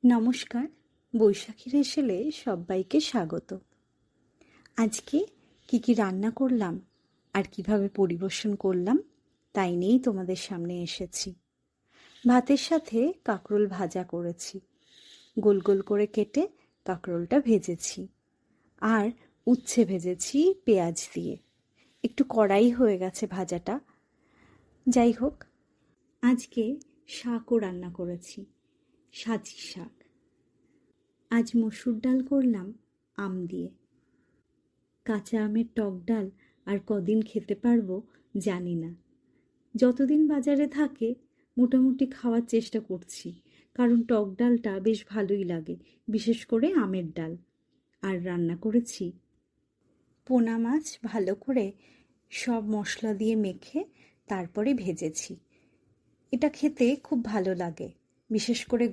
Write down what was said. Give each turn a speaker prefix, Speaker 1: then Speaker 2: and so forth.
Speaker 1: নমস্কার, বৈশাখীর হেসেলে সবাইকে স্বাগত। আজকে কি রান্না করলাম আর কিভাবে পরিবেশন করলাম তাই নিয়েই তোমাদের সামনে এসেছি। ভাতের সাথে কাঁকরোল ভাজা করেছি, গোল গোল করে কেটে কাঁকরোলটা ভেজেছি, আর উচ্ছে ভেজেছি পেঁয়াজ দিয়ে। একটু কড়াই হয়ে গেছে ভাজাটা, যাই হোক। আজকে শাকও রান্না করেছি, সাজি শাক। আজ মসুর ডাল করলাম আম দিয়ে। কাঁচা আমের টক ডাল আর কদিন খেতে পারবো জানি না। যতদিন বাজারে থাকে মোটামুটি খাওয়ার চেষ্টা করছি, কারণ টক ডালটা বেশ ভালোই লাগে, বিশেষ করে আমের ডাল। আর রান্না করেছি পোনা মাছ, ভালো করে সব মশলা দিয়ে মেখে তারপরে ভেজেছি। এটা খেতে খুব ভালো লাগে, বিশেষ করে